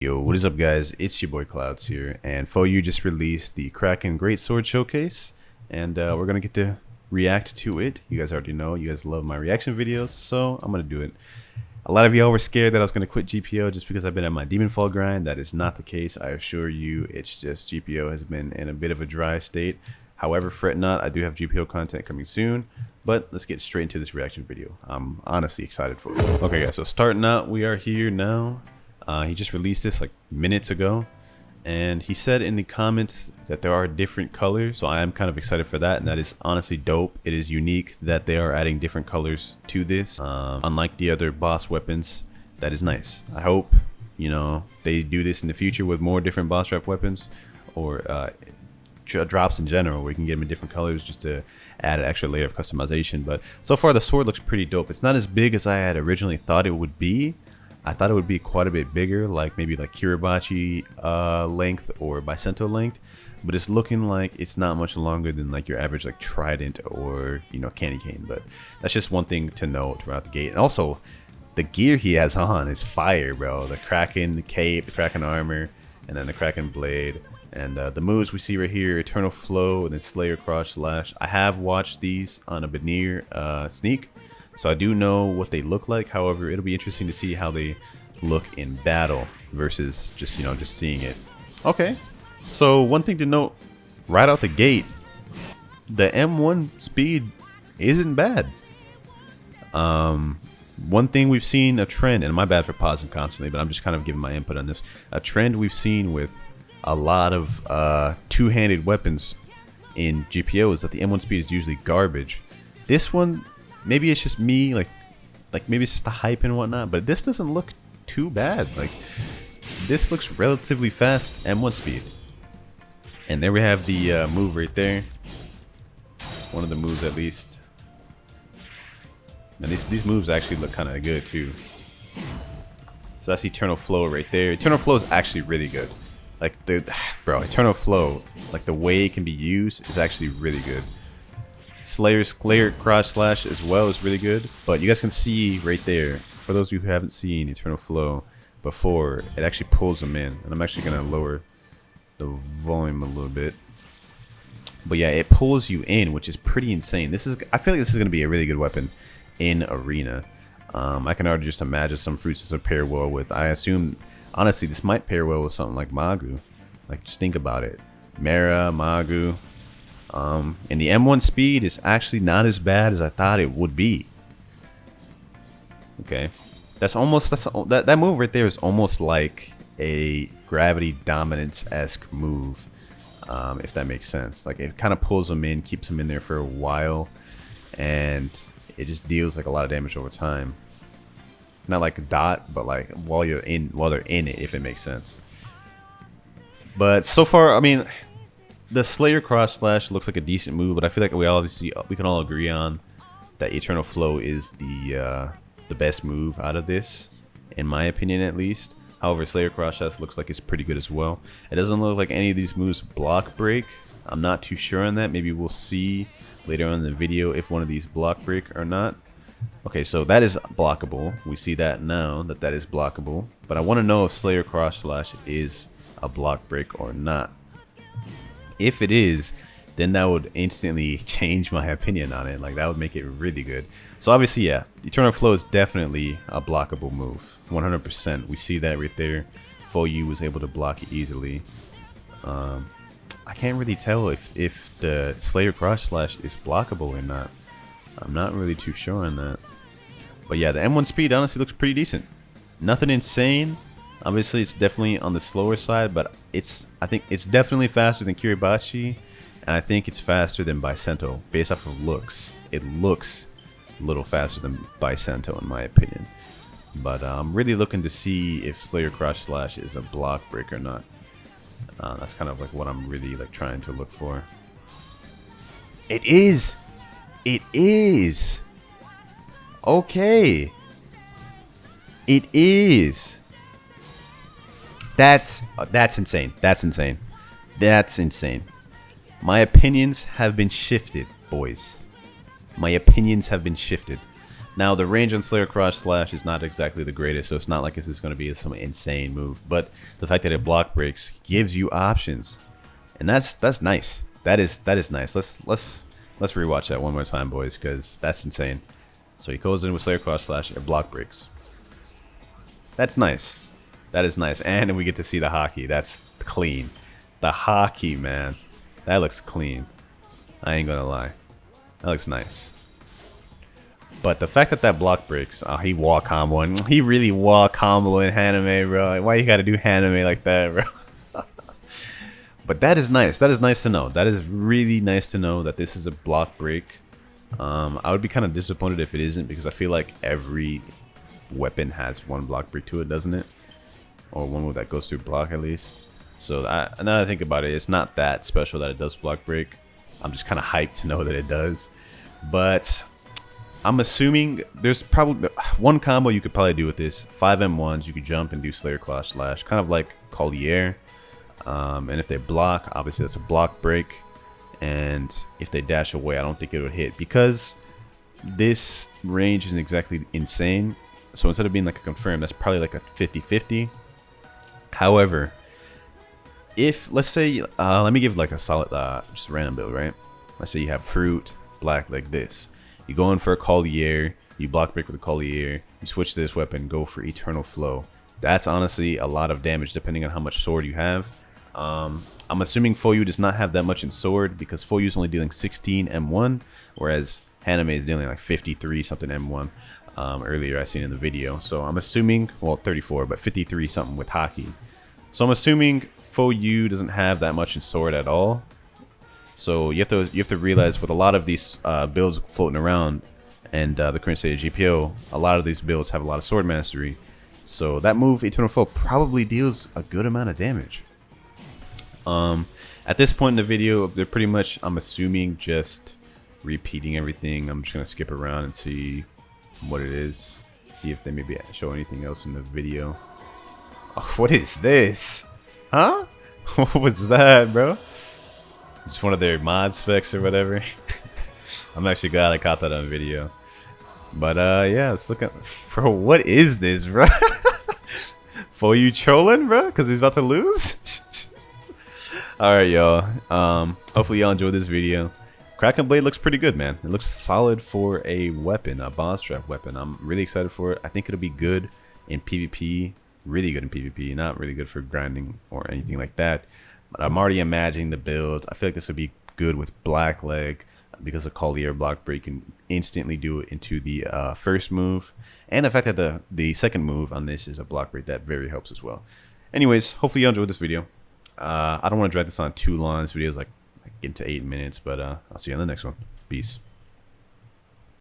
Yo, what is up guys? It's your boy Clouds here, and phoeyu just released the Kraken Greatsword Showcase, and we're gonna get to react to it. You guys already know, you guys love my reaction videos, so I'm gonna do it. A lot of y'all were scared that I was gonna quit GPO just because I've been at my demon fall grind. That is not the case, I assure you. It's just GPO has been in a bit of a dry state. However, fret not, I do have GPO content coming soon, but let's get straight into this reaction video. I'm honestly excited for it. Okay guys, so starting out, we are here now. He just released this like minutes ago, and he said in the comments that there are different colors, so I am kind of excited for that, and that is honestly dope. It is unique that they are adding different colors to this, unlike the other boss weapons. That is nice. I hope, you know, they do this in the future with more different boss rep weapons, or drops in general, where you can get them in different colors just to add an extra layer of customization. But so far the sword looks pretty dope. It's not as big as I had originally thought it would be. I thought it would be quite a bit bigger, like maybe like Kiribachi length or Bicento length, but it's looking like it's not much longer than like your average like trident or, you know, candy cane. But that's just one thing to note throughout the gate. And also the gear he has on is fire, bro. The Kraken cape, the Kraken armor, and then the Kraken blade, and the moves we see right here: Eternal Flow and then Slayer Cross Slash. I have watched these on a Veneer sneak, so I do know what they look like. However, it'll be interesting to see how they look in battle versus just, you know, just seeing it. Okay, so one thing to note right out the gate, the M1 speed isn't bad. One thing we've seen a trend, and my bad for pausing constantly, but I'm just kind of giving my input on this. A trend we've seen with a lot of two-handed weapons in GPO is that the M1 speed is usually garbage. This one, maybe it's just me, like maybe it's just the hype and whatnot, but this doesn't look too bad. Like, this looks relatively fast M1 speed. And there we have the move right there. One of the moves at least. And these moves actually look kind of good too. So that's Eternal Flow right there. Eternal Flow is actually really good. Like, bro, Eternal Flow, like the way it can be used is actually really good. Slayer Cross Slash as well is really good, but you guys can see right there, for those of you who haven't seen Eternal Flow before, it actually pulls them in. And I'm actually gonna lower the volume a little bit, but yeah, it pulls you in, which is pretty insane. I feel like this is gonna be a really good weapon in arena. I can already just imagine some fruits this will pair well with. I assume, honestly, this might pair well with something like Magu. Like, just think about it, Mara, Magu. And the M1 speed is actually not as bad as I thought it would be. Okay, that move right there is almost like a gravity dominance-esque move, if that makes sense. Like, it kind of pulls them in, keeps them in there for a while, and it just deals like a lot of damage over time. Not like a dot, but like while they're in it, if it makes sense. But so far, I mean, the Slayer Cross Slash looks like a decent move, but I feel like we can all agree on that Eternal Flow is the best move out of this, in my opinion at least. However, Slayer Cross Slash looks like it's pretty good as well. It doesn't look like any of these moves block break. I'm not too sure on that. Maybe we'll see later on in the video if one of these block break or not. Okay, so that is blockable. We see that now, that is blockable. But I want to know if Slayer Cross Slash is a block break or not. If it is, then that would instantly change my opinion on it. Like, that would make it really good. So obviously, yeah, Eternal Flow is definitely a blockable move, 100%. We see that right there. phoeyu was able to block it easily. I can't really tell if the Slayer Cross Slash is blockable or not. I'm not really too sure on that. But yeah, the M1 speed honestly looks pretty decent. Nothing insane. Obviously, it's definitely on the slower side, but I think it's definitely faster than Kiribachi, and I think it's faster than Bicento based off of looks. It looks a little faster than Bicento in my opinion. But I'm really looking to see if Slayer Cross Slash is a block break or not. That's kind of like what I'm really like trying to look for. It is. It is. Okay. It is. That's insane. That's insane. That's insane. My opinions have been shifted, boys. My opinions have been shifted. Now, the range on Slayer Cross Slash is not exactly the greatest, so it's not like this is going to be some insane move. But the fact that it block breaks gives you options, and that's nice. That is nice. Let's rewatch that one more time, boys, because that's insane. So he goes in with Slayer Cross Slash, it block breaks. That's nice. That is nice, and we get to see the hockey. That's clean. The hockey, man, that looks clean. I ain't gonna lie, that looks nice. But the fact that that block breaks, oh, he wall comboing. He really wall comboing Haname, bro. Why you gotta do Haname like that, bro? But that is nice. That is nice to know. That is really nice to know that this is a block break. I would be kind of disappointed if it isn't, because I feel like every weapon has one block break to it, doesn't it? Or one that goes through block at least. So now that I think about it, it's not that special that it does block break. I'm just kind of hyped to know that it does. But I'm assuming there's probably one combo you could probably do with this. 5 M1s, you could jump and do Slayer Cross Slash, kind of like Collier. And if they block, obviously that's a block break. And if they dash away, I don't think it would hit, because this range isn't exactly insane. So instead of being like a confirm, that's probably like a 50-50. However, if, let's say, let me give like a solid, just random build, right? Let's say you have fruit, black, like this. You go in for a Collier, you block break with a Collier, you switch to this weapon, go for Eternal Flow. That's honestly a lot of damage depending on how much sword you have. I'm assuming phoeyu does not have that much in sword, because phoeyu is only dealing 16 M1, whereas Haname is dealing like 53 something M1. Earlier I seen in the video. So I'm assuming, well, 34, but 53 something with hockey. So I'm assuming phoeyu doesn't have that much in sword at all. So you have to realize, with a lot of these builds floating around and the current state of GPO, a lot of these builds have a lot of sword mastery. So that move, Eternal Flow, probably deals a good amount of damage. At this point in the video, they're pretty much, I'm assuming, just repeating everything. I'm just gonna skip around and see what it is, see if they maybe show anything else in the video. Oh, what is this? Huh? What was that, bro? Just one of their mod specs or whatever. I'm actually glad I caught that on video. But yeah, let's look at, bro, what is this, bro? phoeyu trolling, bro, because he's about to lose. All right, y'all, hopefully y'all enjoyed this video. Kraken Blade looks pretty good, man. It looks solid for a weapon, a boss trap weapon. I'm really excited for it. I think it'll be good in PvP, really good in PvP, not really good for grinding or anything like that. But I'm already imagining the builds. I feel like this would be good with Black Leg, because of Collier block break can instantly do it into the first move. And the fact that the second move on this is a block break, that very helps as well. Anyways, hopefully you enjoyed this video. I don't want to drag this on too long. This video is like into 8 minutes, but I'll see you on the next one. Peace.